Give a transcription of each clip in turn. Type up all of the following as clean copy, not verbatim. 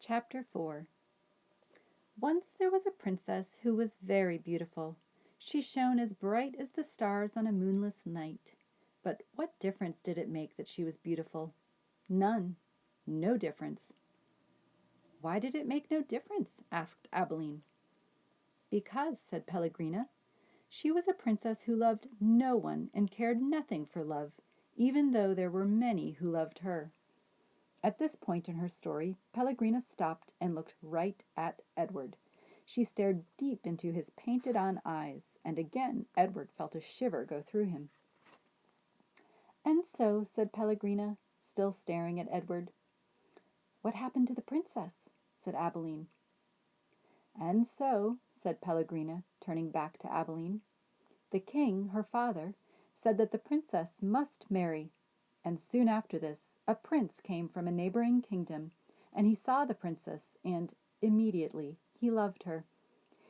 Chapter 4. Once there was a princess who was very beautiful. She shone as bright as the stars on a moonless night. But what difference did it make that she was beautiful? None. No difference. Why did it make no difference? Asked Abilene. Because, said Pellegrina, she was a princess who loved no one and cared nothing for love, even though there were many who loved her. At this point in her story, Pellegrina stopped and looked right at Edward. She stared deep into his painted-on eyes, and again Edward felt a shiver go through him. "And so," said Pellegrina, still staring at Edward. "What happened to the princess?" said Abilene. "And so," said Pellegrina, turning back to Abilene, "the king, her father, said that the princess must marry, and soon after this a prince came from a neighboring kingdom, and he saw the princess, and immediately he loved her.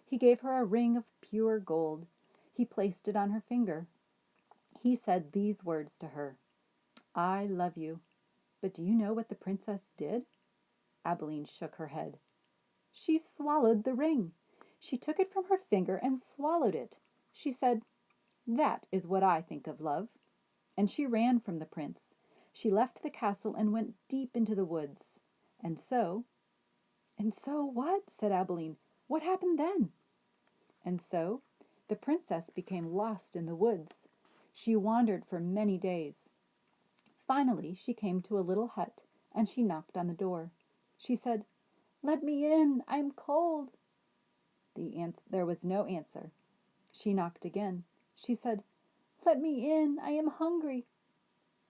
He gave her a ring of pure gold. He placed it on her finger. He said these words to her, 'I love you.' But do you know what the princess did?" Abilene shook her head. "She swallowed the ring. She took it from her finger and swallowed it. She said, 'That is what I think of love.' And she ran from the prince. She left the castle and went deep into the woods. And so—" "And so what?" said Abilene. "What happened then?" "And so the princess became lost in the woods. She wandered for many days. Finally she came to a little hut, and she knocked on the door. She said, 'Let me in, I'm cold.' There was no answer. She knocked again. She said, 'Let me in, I am hungry.'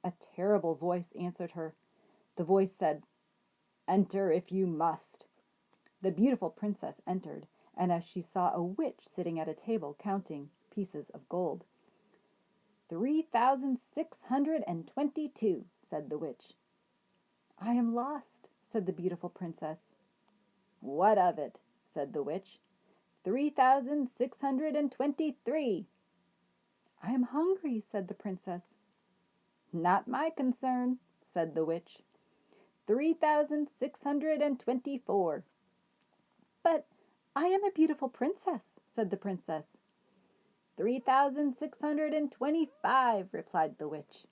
A terrible voice answered her. The voice said, 'Enter if you must.' The beautiful princess entered, and as she saw a witch sitting at a table counting pieces of gold. 3,622, said the witch. 'I am lost,' said the beautiful princess. 'What of it?' said the witch. 3,623. 'I am hungry,' said the princess. 'Not my concern,' said the witch. 3,624. 'But I am a beautiful princess,' said the princess. 3,625, replied the witch.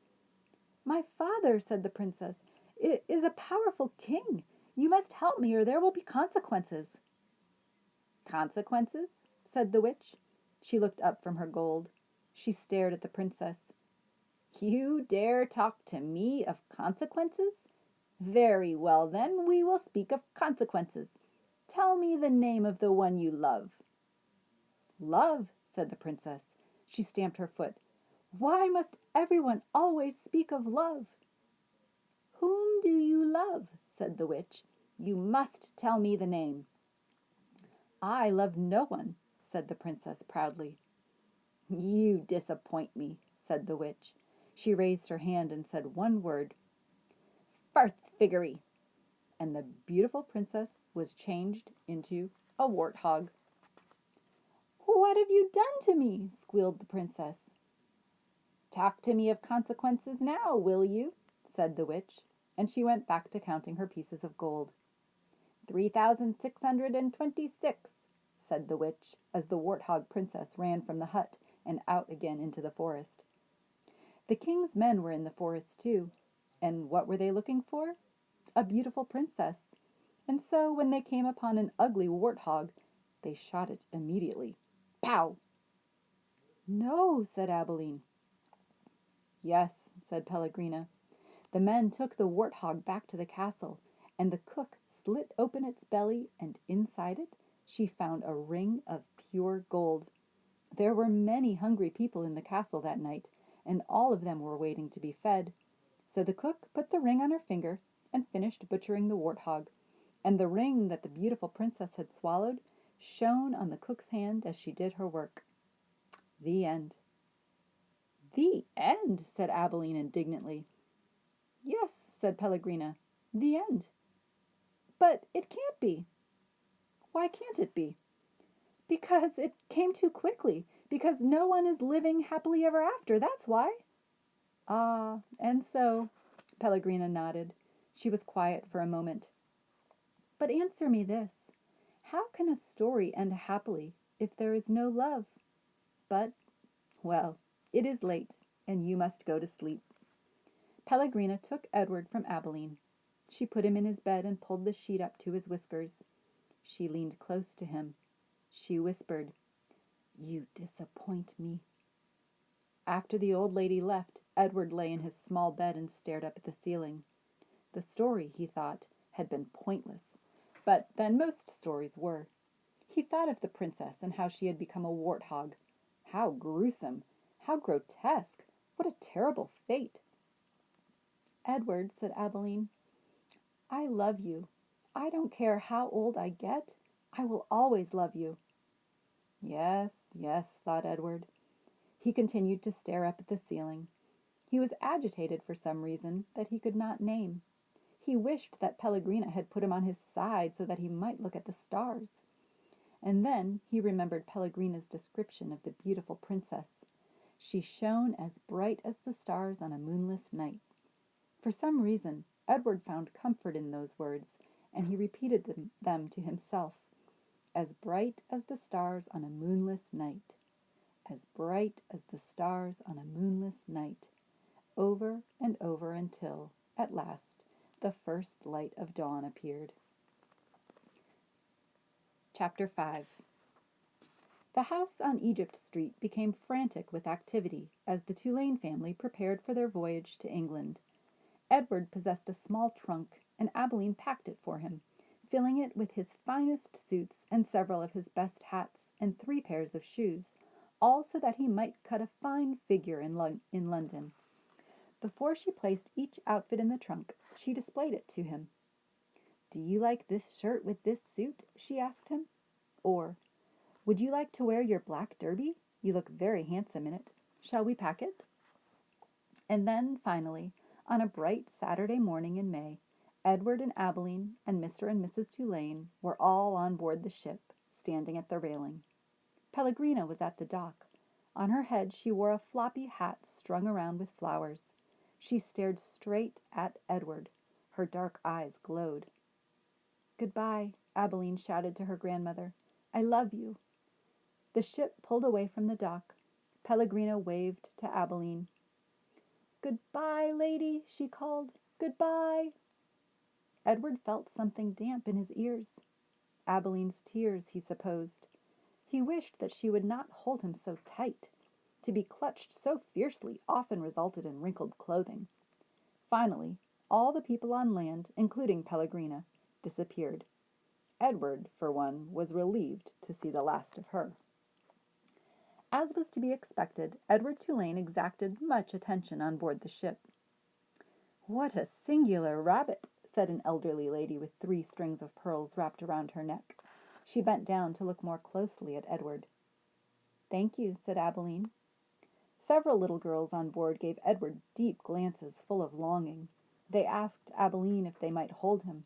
'My father,' said the princess, is a powerful king. You must help me or there will be consequences.' 'Consequences?' said the witch. She looked up from her gold. She stared at the princess. 'You dare talk to me of consequences? Very well, then, we will speak of consequences. Tell me the name of the one you love.' 'Love?' said the princess. She stamped her foot. 'Why must everyone always speak of love?' 'Whom do you love?' said the witch. 'You must tell me the name.' 'I love no one,' said the princess proudly. 'You disappoint me,' said the witch. She raised her hand and said one word, 'Farthfiggery,' and the beautiful princess was changed into a warthog. 'What have you done to me?' squealed the princess. 'Talk to me of consequences now, will you?' said the witch, and she went back to counting her pieces of gold. 3,626, said the witch, as the warthog princess ran from the hut and out again into the forest. The king's men were in the forest too, and what were they looking for? A beautiful princess. And so when they came upon an ugly warthog, they shot it immediately. Pow! 'No,' said Abilene. 'Yes,' said Pellegrina. The men took the warthog back to the castle, and the cook slit open its belly, and inside it she found a ring of pure gold. There were many hungry people in the castle that night, and all of them were waiting to be fed. So the cook put the ring on her finger and finished butchering the warthog, and the ring that the beautiful princess had swallowed shone on the cook's hand as she did her work. The end. 'The end?' said Abilene indignantly. 'Yes,' said Pellegrina, 'the end.' 'But it can't be.' 'Why can't it be?' 'Because it came too quickly. Because no one is living happily ever after. That's why.' 'Ah, and so,' Pellegrina nodded. She was quiet for a moment. But answer me this. How can a story end happily if there is no love? But, well, it is late, and you must go to sleep. Pellegrina took Edward from Abilene. She put him in his bed and pulled the sheet up to his whiskers. She leaned close to him. She whispered, "You disappoint me." After the old lady left, Edward lay in his small bed and stared up at the ceiling. The story, he thought, had been pointless, but then most stories were. He thought of the princess and how she had become a warthog. How gruesome! How grotesque! What a terrible fate! "Edward," said Abilene, "I love you. I don't care how old I get. I will always love you." Yes, yes, thought Edward. He continued to stare up at the ceiling. He was agitated for some reason that he could not name. He wished that Pellegrina had put him on his side so that he might look at the stars. And then he remembered Pellegrina's description of the beautiful princess. She shone as bright as the stars on a moonless night. For some reason, Edward found comfort in those words, and he repeated them to himself. As bright as the stars on a moonless night. As bright as the stars on a moonless night. Over and over until, at last, the first light of dawn appeared. Chapter 5. The house on Egypt Street became frantic with activity as the Tulane family prepared for their voyage to England. Edward possessed a small trunk, and Abilene packed it for him, filling it with his finest suits and several of his best hats and 3 pairs of shoes, all so that he might cut a fine figure in London. Before she placed each outfit in the trunk, she displayed it to him. "Do you like this shirt with this suit?" she asked him. Or, "Would you like to wear your black derby? You look very handsome in it. Shall we pack it?" And then, finally, on a bright Saturday morning in May, Edward and Abilene and Mr. and Mrs. Tulane were all on board the ship, standing at the railing. Pellegrina was at the dock. On her head she wore a floppy hat strung around with flowers. She stared straight at Edward. Her dark eyes glowed. "Goodbye," Abilene shouted to her grandmother. "I love you." The ship pulled away from the dock. Pellegrina waved to Abilene. "Goodbye, lady," she called. "Goodbye." Edward felt something damp in his ears. Abilene's tears, he supposed. He wished that she would not hold him so tight. To be clutched so fiercely often resulted in wrinkled clothing. Finally, all the people on land, including Pellegrina, disappeared. Edward, for one, was relieved to see the last of her. As was to be expected, Edward Tulane exacted much attention on board the ship. "What a singular rabbit," said an elderly lady with 3 strings of pearls wrapped around her neck. She bent down to look more closely at Edward. "Thank you," said Abilene. Several little girls on board gave Edward deep glances full of longing. They asked Abilene if they might hold him.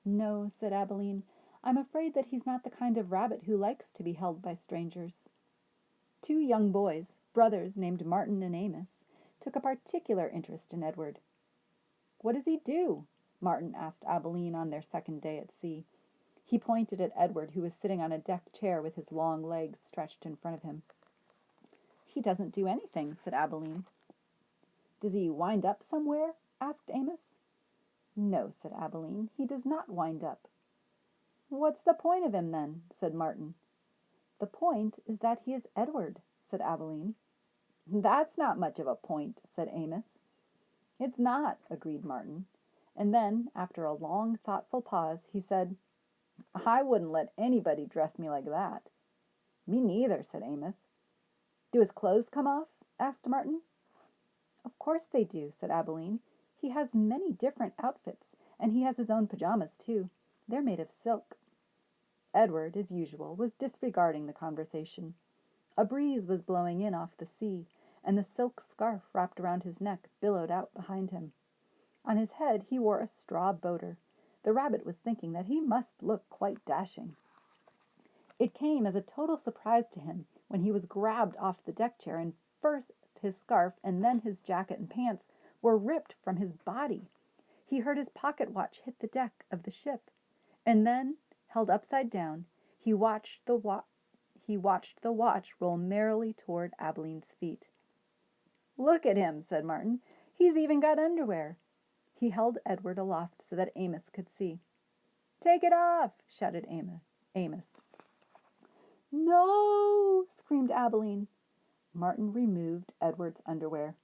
"No," said Abilene. "I'm afraid that he's not the kind of rabbit who likes to be held by strangers." 2 young boys, brothers named Martin and Amos, took a particular interest in Edward. "What does he do?" Martin asked Abilene on their second day at sea. He pointed at Edward, who was sitting on a deck chair with his long legs stretched in front of him. "He doesn't do anything," said Abilene. "Does he wind up somewhere?" asked Amos. "No," said Abilene, "he does not wind up." "What's the point of him, then?" said Martin. "The point is that he is Edward," said Abilene. "That's not much of a point," said Amos. "It's not," agreed Martin. And then, after a long, thoughtful pause, he said, "I wouldn't let anybody dress me like that." "Me neither," said Amos. "Do his clothes come off?" asked Martin. "Of course they do," said Abilene. "He has many different outfits, and he has his own pajamas, too. They're made of silk." Edward, as usual, was disregarding the conversation. A breeze was blowing in off the sea, and the silk scarf wrapped around his neck billowed out behind him. On his head he wore a straw boater. The rabbit was thinking that he must look quite dashing. It came as a total surprise to him when he was grabbed off the deck chair and first his scarf and then his jacket and pants were ripped from his body. He heard his pocket watch hit the deck of the ship. And then, held upside down, he watched the watch roll merrily toward Abeline's feet. "Look at him," said Martin. "He's even got underwear." He held Edward aloft so that Amos could see. "Take it off," shouted Amos. "No!" screamed Abeline. Martin removed Edward's underwear.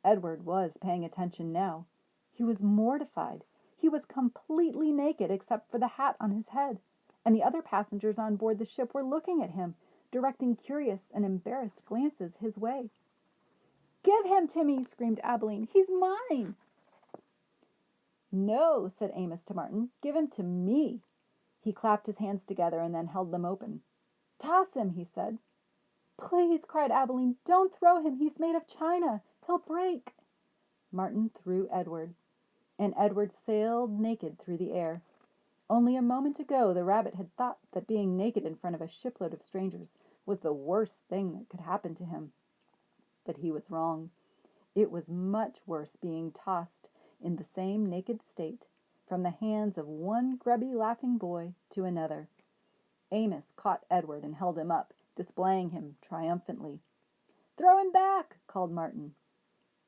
Edward was paying attention now. He was mortified. He was completely naked except for the hat on his head, and the other passengers on board the ship were looking at him, directing curious and embarrassed glances his way. "Give him to me," screamed Abeline. "He's mine." "No," said Amos to Martin. "Give him to me." He clapped his hands together and then held them open. "Toss him," he said. "Please," cried Abeline, "don't throw him. He's made of china. He'll break." Martin threw Edward, and Edward sailed naked through the air. Only a moment ago the rabbit had thought that being naked in front of a shipload of strangers was the worst thing that could happen to him. But he was wrong. It was much worse being tossed in the same naked state from the hands of one grubby laughing boy to another. Amos caught Edward and held him up, displaying him triumphantly. "Throw him back," called Martin.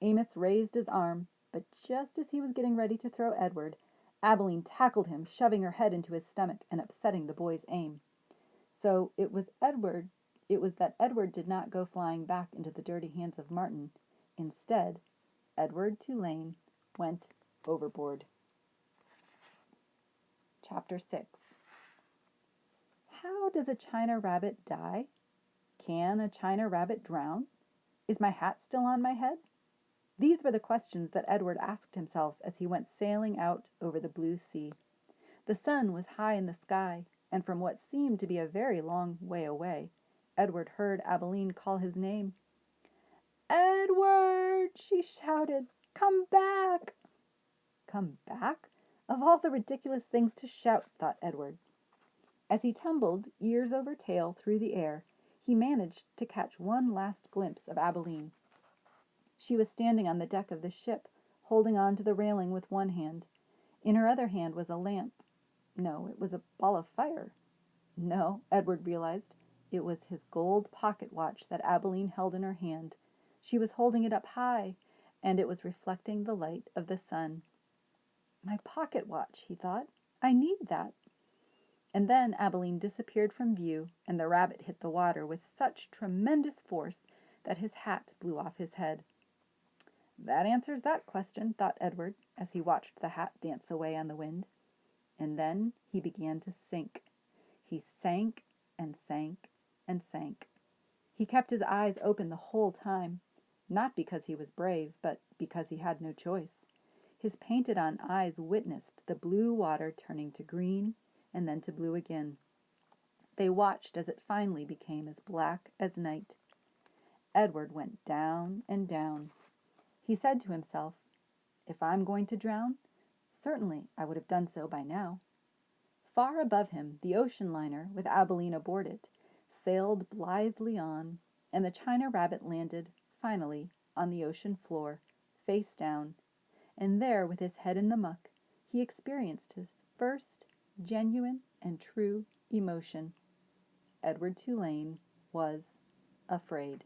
Amos raised his arm, but just as he was getting ready to throw Edward, Abeline tackled him, shoving her head into his stomach and upsetting the boy's aim. So it was that Edward did not go flying back into the dirty hands of Martin. Instead, Edward Tulane went overboard. Chapter 6. How does a China rabbit die? Can a China rabbit drown? Is my hat still on my head? These were the questions that Edward asked himself as he went sailing out over the blue sea. The sun was high in the sky, and from what seemed to be a very long way away, Edward heard Abeline call his name. "Edward!" she shouted. "Come back!" Come back? Of all the ridiculous things to shout, thought Edward. As he tumbled, ears over tail, through the air, he managed to catch one last glimpse of Abeline. She was standing on the deck of the ship, holding on to the railing with one hand. In her other hand was a lamp. No, it was a ball of fire. No, Edward realized, it was his gold pocket watch that Abeline held in her hand. She was holding it up high, and it was reflecting the light of the sun. "My pocket watch," he thought. "I need that." And then Abeline disappeared from view, and the rabbit hit the water with such tremendous force that his hat blew off his head. "That answers that question," thought Edward, as he watched the hat dance away on the wind. And then he began to sink. He sank and sank and sank. He kept his eyes open the whole time, not because he was brave, but because he had no choice. His painted-on eyes witnessed the blue water turning to green and then to blue again. They watched as it finally became as black as night. Edward went down and down. He said to himself, "If I'm going to drown, certainly I would have done so by now." Far above him, the ocean liner, with Abeline aboard it, sailed blithely on, and the China rabbit landed, finally, on the ocean floor, face down, and there, with his head in the muck, he experienced his first genuine and true emotion. Edward Tulane was afraid.